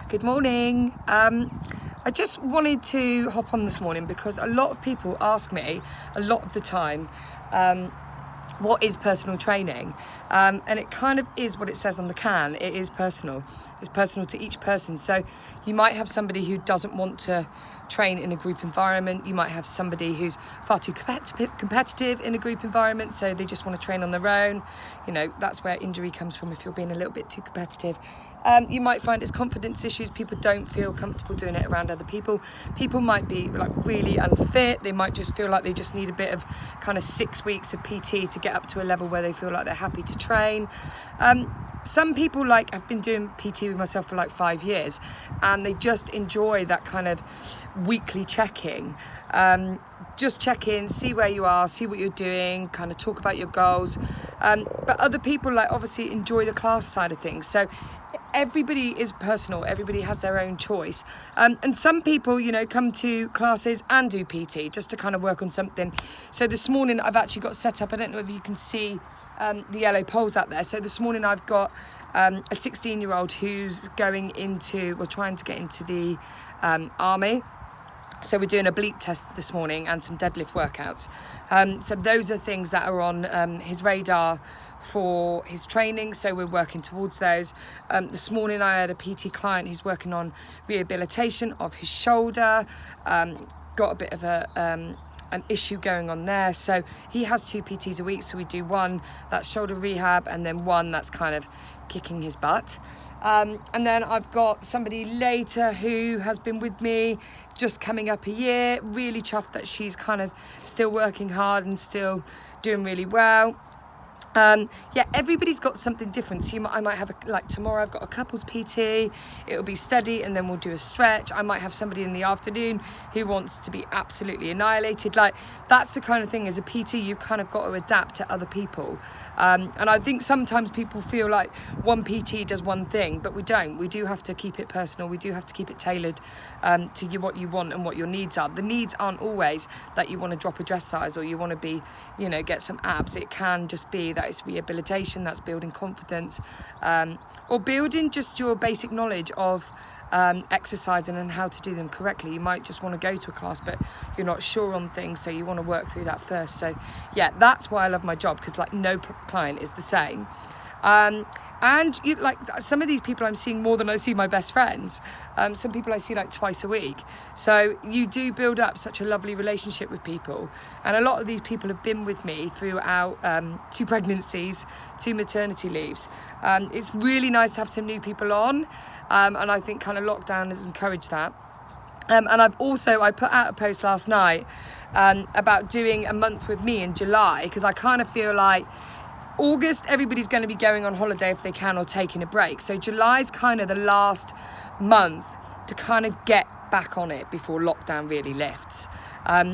Good morning. I just wanted to hop on this morning because a lot of people ask me a lot of the time, what is personal training? And it kind of is what it says on the can. It is personal. It's personal to each person. So you might have somebody who doesn't want to train in a group environment. You might have somebody who's far too competitive in a group environment, so they just want to train on their own. You know, that's where injury comes from if you're being a little bit too competitive. You might find it's confidence issues. People don't feel comfortable doing it around other people. People might be like really unfit. They might just feel like they just need a bit of kind of 6 weeks of PT to get up to a level where they feel like they're happy to train. Some people like have been doing PT with myself for like 5 years, and they just enjoy that kind of weekly checking. Just check in, see where you are, see what you're doing, kind of talk about your goals. But other people like obviously enjoy the class side of things. So everybody is personal, everybody has their own choice. And some people, you know, come to classes and do PT just to kind of work on something. So this morning I've actually got set up, I don't know if you can see the yellow poles out there. So this morning I've got a 16-year-old who's trying to get into the army. So we're doing a bleep test this morning and some deadlift workouts. So those are things that are on his radar for his training, so we're working towards those. This morning I had a PT client who's working on rehabilitation of his shoulder, got a bit of an issue going on there, so he has 2 PTs a week. So we do one that's shoulder rehab and then one that's kind of kicking his butt. And then I've got somebody later who has been with me just coming up a year, really chuffed that she's kind of still working hard and still doing really well. Everybody's got something different. So I might have like tomorrow I've got a couples PT, it'll be steady and then we'll do a stretch. I might have somebody in the afternoon who wants to be absolutely annihilated. Like that's the kind of thing, as a PT you've kind of got to adapt to other people. And I think sometimes people feel like one PT does one thing, but we don't. We do have to keep it personal. We do have to keep it tailored to what you want and what your needs are. The needs aren't always that you want to drop a dress size or you want to be, you know, get some abs. It can just be that it's rehabilitation, that's building confidence, or building just your basic knowledge of exercising and how to do them correctly. You might just want to go to a class but you're not sure on things, so you want to work through that first. So yeah, that's why I love my job, because like no client is the same. And you, like some of these people I'm seeing more than I see my best friends. Some people I see like twice a week. So you do build up such a lovely relationship with people. And a lot of these people have been with me throughout 2 pregnancies, 2 maternity leaves. It's really nice to have some new people on. And I think kind of lockdown has encouraged that. And I put out a post last night about doing a month with me in July, because I kind of feel like August, everybody's going to be going on holiday if they can or taking a break. So July's kind of the last month to kind of get back on it before lockdown really lifts.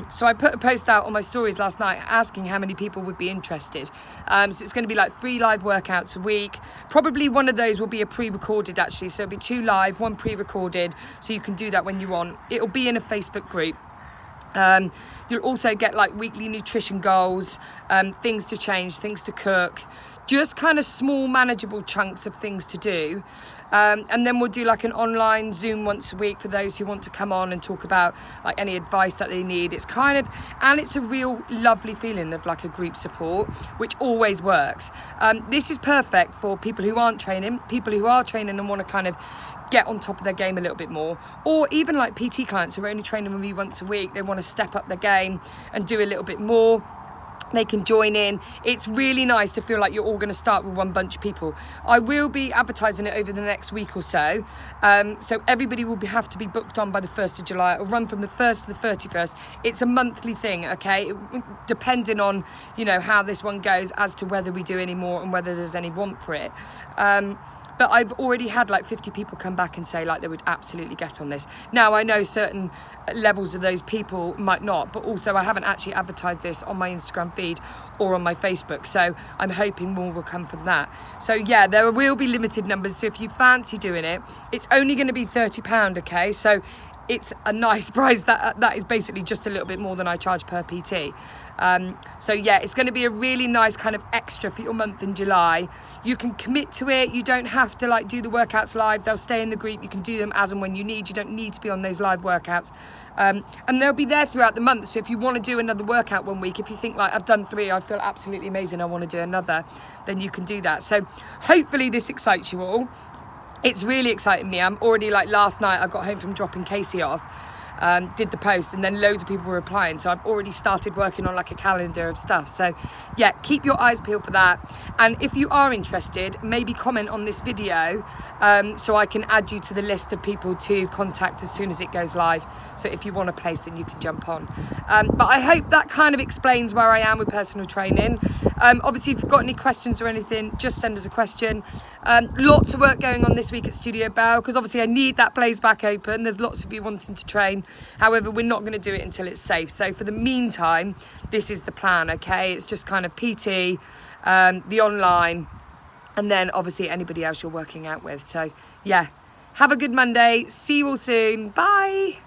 So I put a post out on my stories last night asking how many people would be interested. So it's going to be like 3 live workouts a week. Probably one of those will be a pre-recorded actually. So it'll be 2 live, 1 pre-recorded. So you can do that when you want. It'll be in a Facebook group. You'll also get like weekly nutrition goals, things to change, things to cook, just kind of small manageable chunks of things to do. And then we'll do like an online Zoom once a week for those who want to come on and talk about like any advice that they need. It's a real lovely feeling of like a group support, which always works. This is perfect for people who aren't training, people who are training and want to kind of get on top of their game a little bit more, or even like PT clients who are only training with me once a week. They want to step up their game and do a little bit more. They can join in. It's really nice to feel like you're all going to start with one bunch of people. I will be advertising it over the next week or so. So everybody will have to be booked on by the 1st of July. It'll run from the 1st to the 31st. It's a monthly thing, okay? Depending on, you know, how this one goes as to whether we do any more and whether there's any want for it. But I've already had like 50 people come back and say like they would absolutely get on this. Now I know certain levels of those people might not, but also I haven't actually advertised this on my Instagram feed or on my Facebook, so I'm hoping more will come from that. So yeah, there will be limited numbers, so if you fancy doing it, it's only going to be £30, okay? So it's a nice price. That is basically just a little bit more than I charge per PT. So yeah, it's going to be a really nice kind of extra for your month in July. You can commit to it. You don't have to like do the workouts live. They'll stay in the group. You can do them as and when you need. You don't need to be on those live workouts. And they'll be there throughout the month. So if you want to do another workout one week, if you think like I've done 3, I feel absolutely amazing, I want to do another, then you can do that. So hopefully this excites you all. It's really exciting me. I'm already like last night I got home from dropping Casey off, did the post, and then loads of people were replying, so I've already started working on like a calendar of stuff. So yeah, keep your eyes peeled for that. And if you are interested, maybe comment on this video so I can add you to the list of people to contact as soon as it goes live. So if you want a place, then you can jump on. But I hope that kind of explains where I am with personal training. Obviously, if you've got any questions or anything, just send us a question. Lots of work going on this week at Studio Bell, because obviously I need that place back open. There's lots of you wanting to train. However, we're not going to do it until it's safe. So for the meantime, this is the plan, okay? It's just kind of PT, the online, and then obviously anybody else you're working out with. So yeah, have a good Monday. See you all soon. Bye.